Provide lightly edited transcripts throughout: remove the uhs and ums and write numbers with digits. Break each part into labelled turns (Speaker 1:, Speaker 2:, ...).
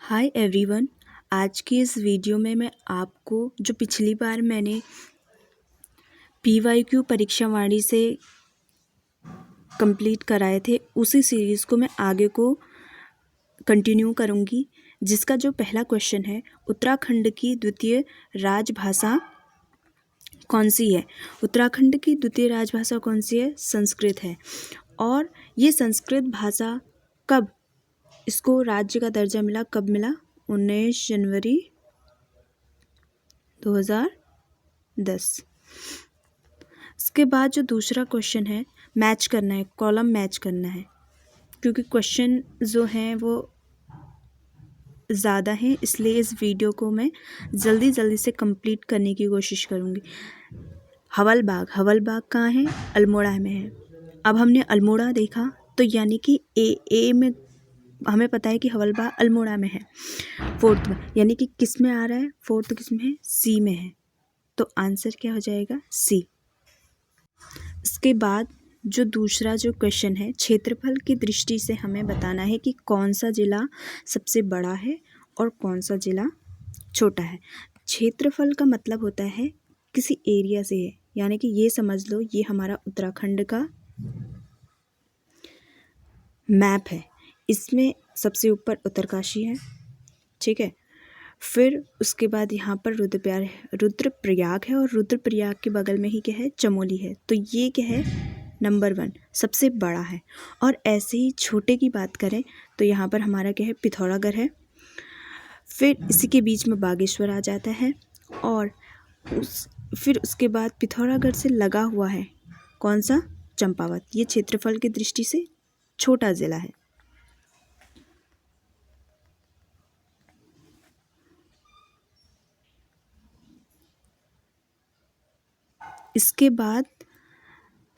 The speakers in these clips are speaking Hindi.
Speaker 1: Hi everyone. आज की इस वीडियो में मैं आपको जो पिछली बार मैंने PYQ परीक्षा वाणी से कंप्लीट कराए थे उसी सीरीज़ को मैं आगे को कंटिन्यू करूँगी, जिसका जो पहला क्वेश्चन है, उत्तराखंड की द्वितीय राजभाषा कौन सी है। उत्तराखंड की द्वितीय राजभाषा कौन सी है? संस्कृत है। और ये संस्कृत भाषा कब इसको राज्य का दर्जा मिला, कब मिला? 19 जनवरी 2010। इसके बाद जो दूसरा क्वेश्चन है, मैच करना है, कॉलम मैच करना है, क्योंकि क्वेश्चन जो हैं वो ज़्यादा हैं, इसलिए इस वीडियो को मैं जल्दी से कंप्लीट करने की कोशिश करूँगी। हवल बाग कहाँ है? अल्मोड़ा में है। अब हमने अल्मोड़ा देखा तो यानी कि ए में हमें पता है कि हवल बाग अल्मोड़ा में है। फोर्थ में यानी कि किस में आ रहा है? फोर्थ किस में है? सी में है। तो आंसर क्या हो जाएगा? सी। इसके बाद जो दूसरा जो क्वेश्चन है, क्षेत्रफल की दृष्टि से हमें बताना है कि कौन सा ज़िला सबसे बड़ा है और कौन सा ज़िला छोटा है। क्षेत्रफल का मतलब होता है किसी एरिया से है, यानी कि ये समझ लो ये हमारा उत्तराखंड का मैप है। इसमें सबसे ऊपर उत्तरकाशी है, ठीक है। फिर उसके बाद यहाँ पर रुद्रप्रयाग है और रुद्रप्रयाग के बगल में ही क्या है? चमोली है। तो ये क्या है? नंबर 1 सबसे बड़ा है। और ऐसे ही छोटे की बात करें तो यहाँ पर हमारा क्या है? पिथौरागढ़ है। फिर इसी के बीच में बागेश्वर आ जाता है और फिर उसके बाद पिथौरागढ़ से लगा हुआ है कौन सा? चंपावत। ये क्षेत्रफल की दृष्टि से छोटा ज़िला है। इसके बाद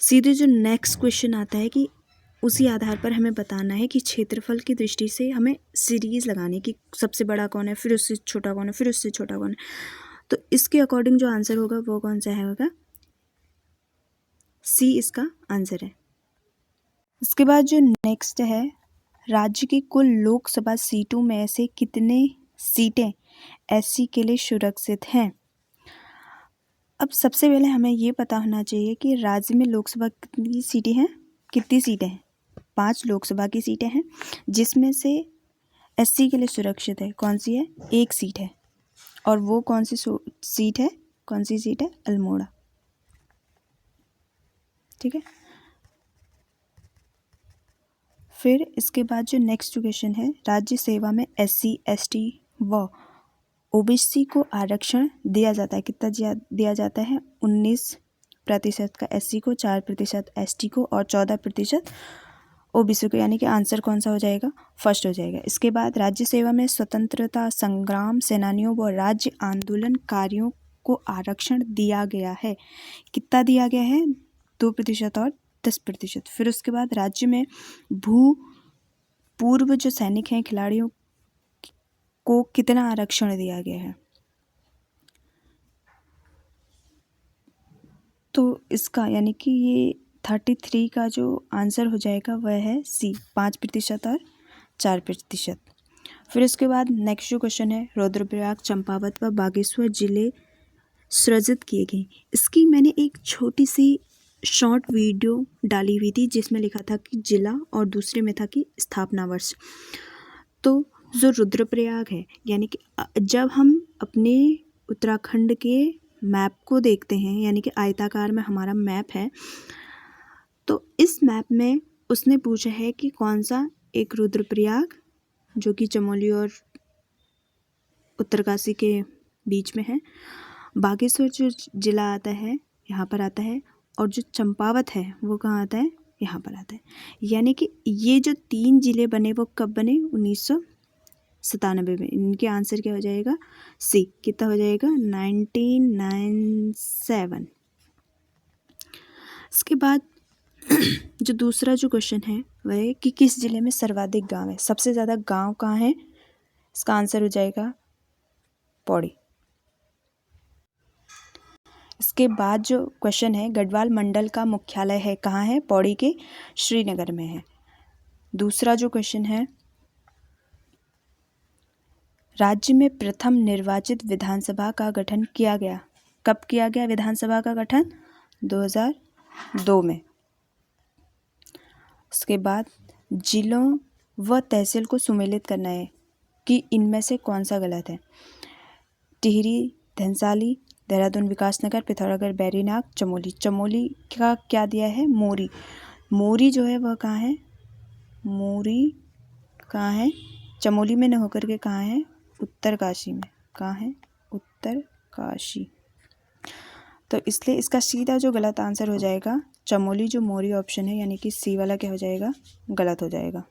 Speaker 1: सीधे जो नेक्स्ट क्वेश्चन आता है कि उसी आधार पर हमें बताना है कि क्षेत्रफल की दृष्टि से हमें सीरीज़ लगाने की, सबसे बड़ा कौन है, फिर उससे छोटा कौन है, फिर उससे छोटा कौन है। तो इसके अकॉर्डिंग जो आंसर होगा वो कौन सा होगा? सी इसका आंसर है। इसके बाद जो नेक्स्ट है, राज्य की कुल लोकसभा सीटों में से कितने सीटें एससी के लिए सुरक्षित हैं? अब सबसे पहले हमें ये पता होना चाहिए कि राज्य में लोकसभा कितनी सीटें हैं? 5 लोकसभा की सीटें हैं, जिसमें से एससी के लिए सुरक्षित है कौन सी है? 1 सीट है। और वो कौन सी सीट है? कौन सी सीट है? अल्मोड़ा, ठीक है। फिर इसके बाद जो नेक्स्ट क्वेश्चन है, राज्य सेवा में एससी एसटी व ओबीसी को आरक्षण दिया जाता है। कितना दिया जाता है? 19% का एससी को, 4% एसटी को और 14% ओबीसी को, यानी कि आंसर कौन सा हो जाएगा? फर्स्ट हो जाएगा। इसके बाद राज्य सेवा में स्वतंत्रता संग्राम सेनानियों व राज्य आंदोलनकारियों को आरक्षण दिया गया है। कितना दिया गया है? 2% और 10%। फिर उसके बाद राज्य में पूर्व जो सैनिक हैं, खिलाड़ियों को कितना आरक्षण दिया गया है? तो इसका यानी कि ये 33 का जो आंसर हो जाएगा वह है सी, 5% और 4%। फिर इसके बाद नेक्स्ट जो क्वेश्चन है, रुद्रप्रयाग, चंपावत व बागेश्वर जिले सृजित किए गए। इसकी मैंने एक छोटी सी शॉर्ट वीडियो डाली हुई थी जिसमें लिखा था कि जिला और दूसरे में था कि स्थापना वर्ष। तो जो रुद्रप्रयाग है, यानी कि जब हम अपने उत्तराखंड के मैप को देखते हैं, यानी कि आयताकार में हमारा मैप है, तो इस मैप में उसने पूछा है कि कौन सा एक रुद्रप्रयाग जो कि चमोली और उत्तरकाशी के बीच में है, बागेश्वर जो जिला आता है यहाँ पर आता है, और जो चंपावत है वो कहाँ आता है? यहाँ पर आता है। यानी कि ये जो 3 जिले बने वो कब बने? 1997 में। इनके आंसर क्या हो जाएगा? सी। कितना हो जाएगा? 1997। इसके बाद जो दूसरा जो क्वेश्चन है वह है कि किस जिले में सर्वाधिक गांव है? सबसे ज़्यादा गांव कहाँ है? इसका आंसर हो जाएगा पौड़ी। इसके बाद जो क्वेश्चन है, गढ़वाल मंडल का मुख्यालय है कहाँ है? पौड़ी के श्रीनगर में है। दूसरा जो क्वेश्चन है, राज्य में प्रथम निर्वाचित विधानसभा का गठन किया गया। कब किया गया विधानसभा का गठन? 2002 में। उसके बाद जिलों व तहसील को सुमेलित करना है कि इनमें से कौन सा गलत है। टिहरी, धनसाली, देहरादून विकासनगर, पिथौरागढ़, बैरीनाग, चमोली। चमोली का क्या दिया है? मोरी। मोरी जो है वह कहाँ है? मोरी कहाँ है? चमोली में न होकर के कहाँ है? उत्तरकाशी में। कहाँ है? उत्तरकाशी। तो इसलिए इसका सीधा जो गलत आंसर हो जाएगा चमोली, जो मोरी ऑप्शन है यानी कि सी वाला क्या हो जाएगा? गलत हो जाएगा।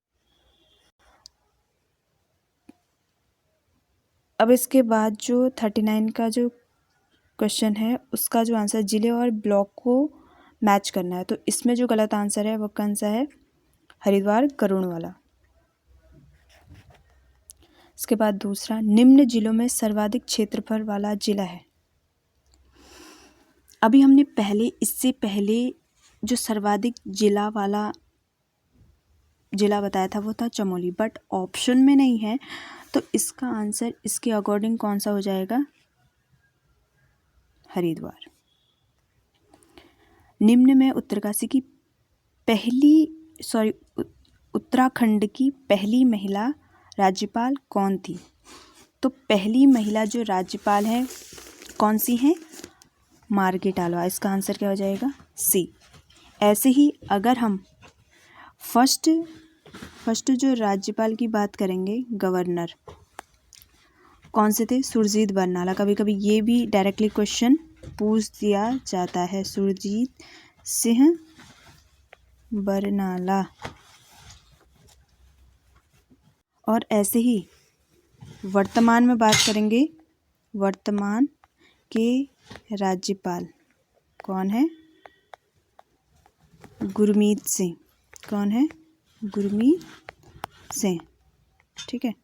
Speaker 1: अब इसके बाद जो 39 का जो क्वेश्चन है उसका जो आंसर जिले और ब्लॉक को मैच करना है। तो इसमें जो गलत आंसर है वो कौन सा है? हरिद्वार, गरुड़ वाला। इसके बाद दूसरा, निम्न जिलों में सर्वाधिक क्षेत्रफल वाला जिला है। अभी हमने इससे पहले जो सर्वाधिक जिला वाला जिला बताया था वो था चमोली, बट ऑप्शन में नहीं है, तो इसका आंसर इसके अकॉर्डिंग कौन सा हो जाएगा? हरिद्वार। निम्न में उत्तराखंड की पहली महिला राज्यपाल कौन थी? तो पहली महिला जो राज्यपाल है कौन सी है? Margaret Alva. इसका आंसर क्या हो जाएगा? सी। ऐसे ही अगर हम फर्स्ट जो राज्यपाल की बात करेंगे, गवर्नर कौन से थे? सुरजीत बरनाला। कभी कभी ये भी डायरेक्टली क्वेश्चन पूछ दिया जाता है, सुरजीत सिंह बरनाला। और ऐसे ही वर्तमान में बात करेंगे, वर्तमान के राज्यपाल कौन है? गुरमीत सिंह। कौन है? गुरमीत सिंह। ठीक है।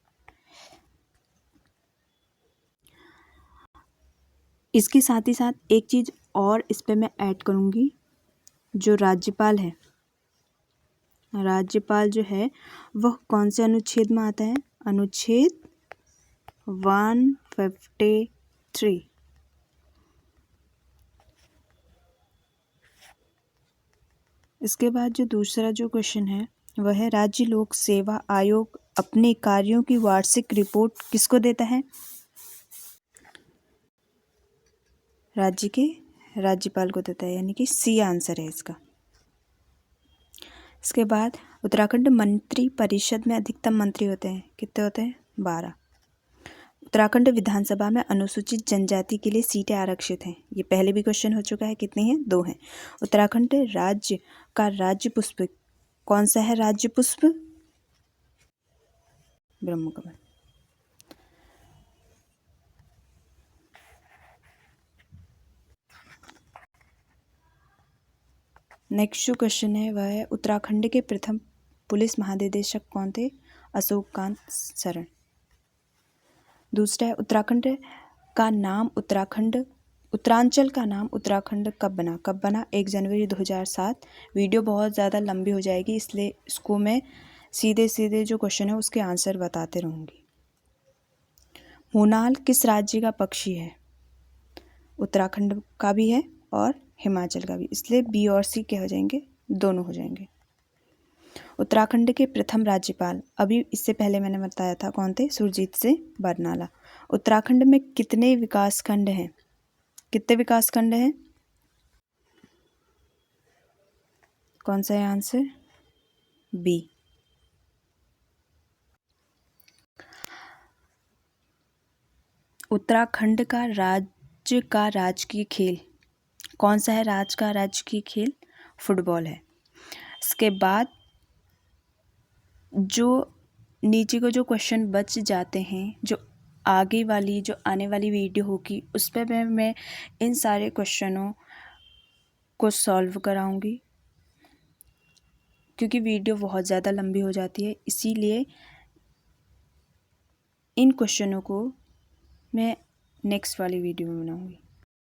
Speaker 1: इसके साथ ही साथ एक चीज़ और इस पे मैं ऐड करूँगी, जो राज्यपाल है, राज्यपाल जो है वह कौन से अनुच्छेद में आता है? अनुच्छेद 153। इसके बाद जो दूसरा जो क्वेश्चन है वह है, राज्य लोक सेवा आयोग अपने कार्यों की वार्षिक रिपोर्ट किसको देता है? राज्य के राज्यपाल को देता है, यानी कि सी आंसर है इसका। इसके बाद उत्तराखंड मंत्री परिषद में अधिकतम मंत्री होते हैं, कितने होते हैं? 12। उत्तराखंड विधानसभा में अनुसूचित जनजाति के लिए सीटें आरक्षित हैं। ये पहले भी क्वेश्चन हो चुका है, कितनी हैं? 2 हैं। उत्तराखंड राज्य का राज्य पुष्प कौन सा है? राज्य पुष्प ब्रह्मकमल। नेक्स्ट जो क्वेश्चन है वह है, उत्तराखंड के प्रथम पुलिस महानिदेशक कौन थे? अशोक कांत शरण। दूसरा है, उत्तरांचल का नाम उत्तराखंड कब बना? 1 जनवरी 2007। वीडियो बहुत ज़्यादा लंबी हो जाएगी, इसलिए इसको मैं सीधे जो क्वेश्चन है उसके आंसर बताते रहूँगी। मोनाल किस राज्य का पक्षी है? उत्तराखंड का भी है और हिमाचल का भी, इसलिए बी और सी क्या हो जाएंगे? दोनों हो जाएंगे। उत्तराखंड के प्रथम राज्यपाल, अभी इससे पहले मैंने बताया था कौन थे? सुरजीत सिंह बरनाला। उत्तराखंड में कितने विकासखंड हैं? कितने विकासखंड हैं? कौन सा है आंसर? बी। उत्तराखंड का राज्य का राजकीय खेल कौन सा है? राज्य का राजकीय खेल फुटबॉल है। इसके बाद जो नीचे को जो क्वेश्चन बच जाते हैं, जो आगे वाली जो आने वाली वीडियो होगी उस पर मैं इन सारे क्वेश्चनों को सॉल्व कराऊंगी, क्योंकि वीडियो बहुत ज़्यादा लंबी हो जाती है, इसीलिए इन क्वेश्चनों को मैं नेक्स्ट वाली वीडियो में बनाऊंगी।